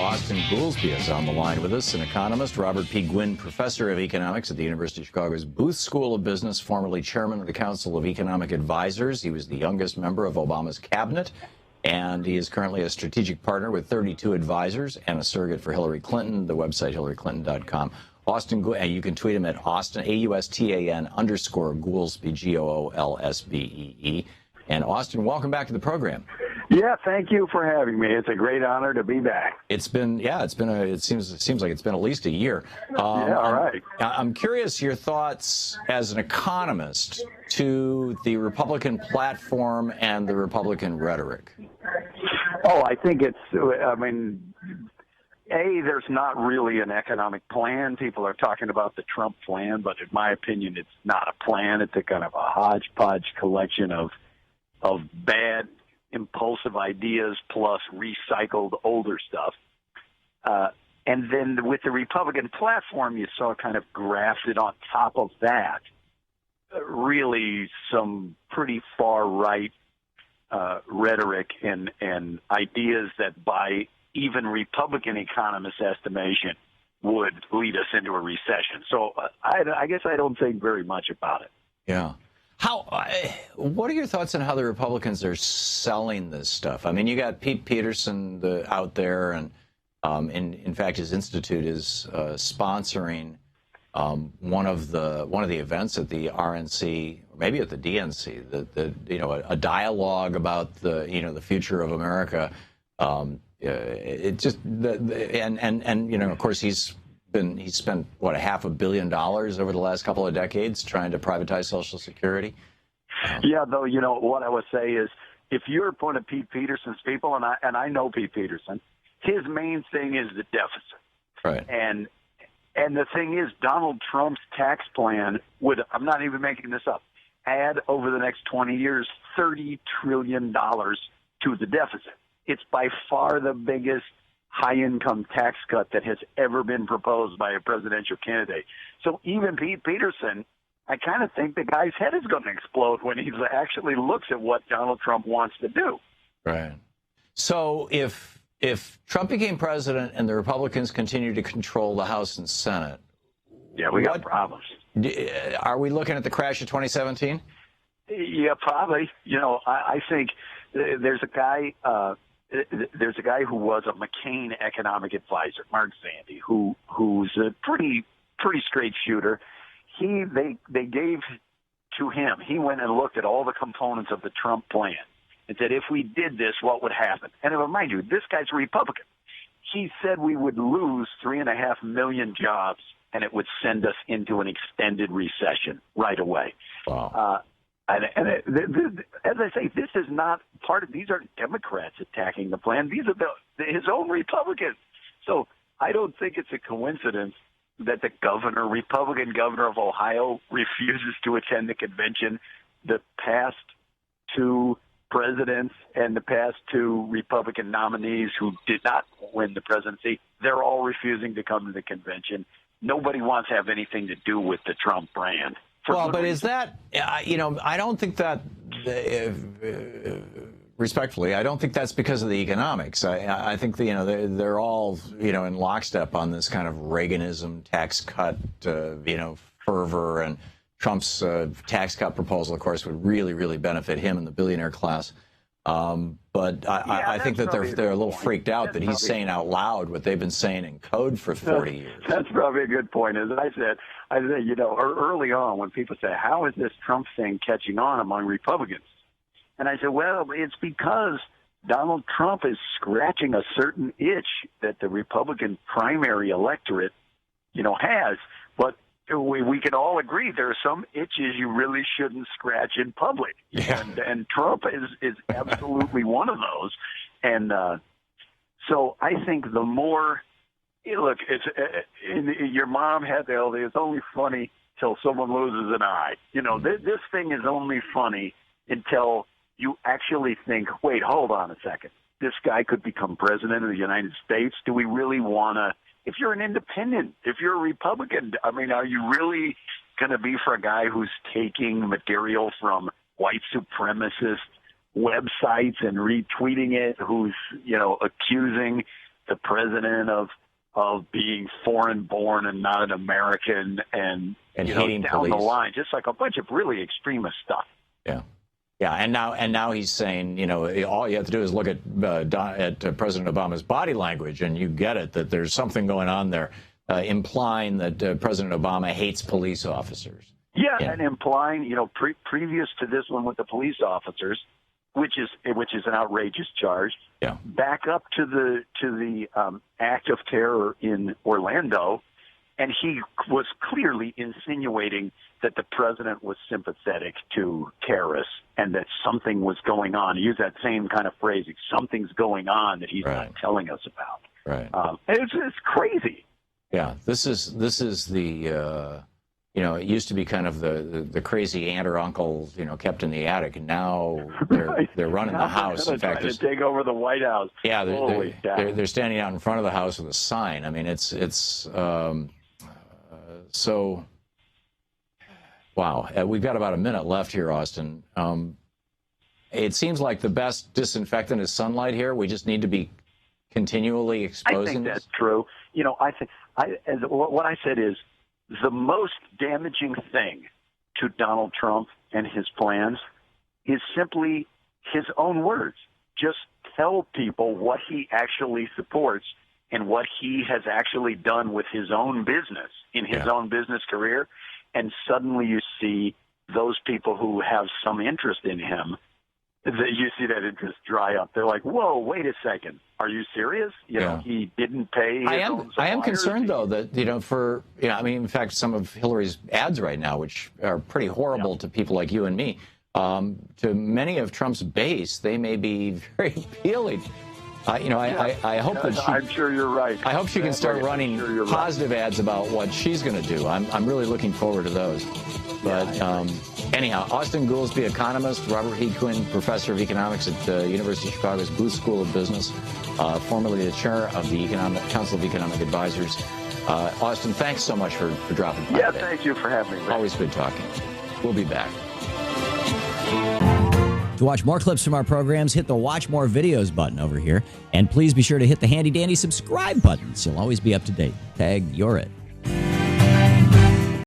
Austan Goolsbee is on the line with us, an economist, Robert P. Gwynne Professor of Economics at the University of Chicago's Booth School of Business, formerly chairman of the Council of Economic Advisors. He was the youngest member of Obama's cabinet, and he is currently a strategic partner with 32 advisors and a surrogate for Hillary Clinton, the website hillaryclinton.com. Austan, you can tweet him at Austan, AUSTAN_Goolsbee, Goolsbee. And Austan, welcome back to the program. Yeah, thank you for having me. It's a great honor to be back. It seems like it's been at least a year. All right. I'm curious your thoughts as an economist to the Republican platform and the Republican rhetoric. Oh, I think there's not really an economic plan. People are talking about the Trump plan, but in my opinion, it's not a plan. It's a kind of a hodgepodge collection of bad, impulsive ideas plus recycled older stuff. And then with the Republican platform, you saw kind of grafted on top of that really some pretty far-right rhetoric and ideas that by even Republican economists' estimation would lead us into a recession. So I guess I don't think very much about it. Yeah. What are your thoughts on how the Republicans are selling this stuff? I mean, you got Pete Peterson out there, and in fact, his institute is sponsoring one of the events at the RNC, or maybe at the DNC, a dialogue about the future of America. Of course, he's spent what, $500 million over the last couple of decades trying to privatize Social Security. Yeah, though, what I would say is, if you're one of Pete Peterson's people, and I know Pete Peterson, his main thing is the deficit. Right. And the thing is, Donald Trump's tax plan would, I'm not even making this up, add over the next 20 years $30 trillion to the deficit. It's by far the biggest high-income tax cut that has ever been proposed by a presidential candidate. So even Pete Peterson, I kind of think the guy's head is going to explode when he actually looks at what Donald Trump wants to do. Right. So if Trump became president and the Republicans continue to control the House and Senate, yeah, we got problems. Are we looking at the crash of 2017? Yeah, probably. I think there's a guy. There's a guy who was a McCain economic advisor, Mark Zandi, who's a pretty straight shooter. They gave to him. He went and looked at all the components of the Trump plan and said, if we did this, what would happen? And remind you, this guy's a Republican. He said we would lose 3.5 million jobs, and it would send us into an extended recession right away. Wow. As I say, this is not part of. These aren't Democrats attacking the plan. These are his own Republicans. So I don't think it's a coincidence that the Republican governor of Ohio, refuses to attend the convention. The past two presidents and the past two Republican nominees who did not win the presidency, they're all refusing to come to the convention. Nobody wants to have anything to do with the Trump brand. Well, but is that, I don't think that, respectfully, I don't think that's because of the economics. I think, they're all, in lockstep on this kind of Reaganism tax cut, fervor. And Trump's tax cut proposal, of course, would really, really benefit him and the billionaire class. But I think that they're a little freaked out that he's saying out loud what they've been saying in code for 40 years. That's probably a good point. As I said, early on when people say, how is this Trump thing catching on among Republicans? And I said, well, it's because Donald Trump is scratching a certain itch that the Republican primary electorate, has. But we can all agree there are some itches you really shouldn't scratch in public. Yeah. And Trump is absolutely one of those. And so I think the more, look, your mom had the old, it's only funny till someone loses an eye. This thing is only funny until you actually think, wait, hold on a second. This guy could become president of the United States. Do we really want to? If you're an independent, if you're a Republican, are you really going to be for a guy who's taking material from white supremacist websites and retweeting it, who's, accusing the president of being foreign born and not an American, and hating down police. the line, just like a bunch of really extremist stuff. Yeah. Yeah, and now he's saying, all you have to do is look at President Obama's body language, and you get it, that there's something going on there, implying that President Obama hates police officers. Yeah, and implying, previous to this one with the police officers, which is an outrageous charge. Yeah. Back up to the act of terror in Orlando, and he was clearly insinuating that the president was sympathetic to terrorists and that something was going on. He used that same kind of phrasing, something's going on that he's not telling us about. Right. It's crazy. Yeah, this is the, it used to be kind of the crazy aunt or uncle, kept in the attic, and now they're running the house. In fact, to take over the White House. Yeah, they're standing out in front of the house with a sign. I mean, it's so. Wow, we've got about a minute left here, Austan. It seems like the best disinfectant is sunlight here. We just need to be continually exposing. I think that's true. What I said is the most damaging thing to Donald Trump and his plans is simply his own words. Just tell people what he actually supports and what he has actually done with his own business in his own business career. And suddenly you see those people who have some interest in him, you see that interest dry up. They're like, whoa, wait a second. Are you serious? He didn't pay his own suppliers. I am concerned, though, that, in fact, some of Hillary's ads right now, which are pretty horrible to people like you and me, to many of Trump's base, they may be very appealing. I hope that I'm sure you're right. I hope she can start running positive ads about what she's going to do. I'm really looking forward to those. But anyhow, Austan Goolsbee, economist, Robert He Quinn, professor of economics at the University of Chicago's Booth School of Business, formerly the chair of the Council of Economic Advisors. Austan, thanks so much for dropping by. Yeah, thank you for having me, Rick. Always good talking. We'll be back. To watch more clips from our programs, hit the Watch More Videos button over here. And please be sure to hit the handy-dandy subscribe button so you'll always be up to date. Tag, you're it.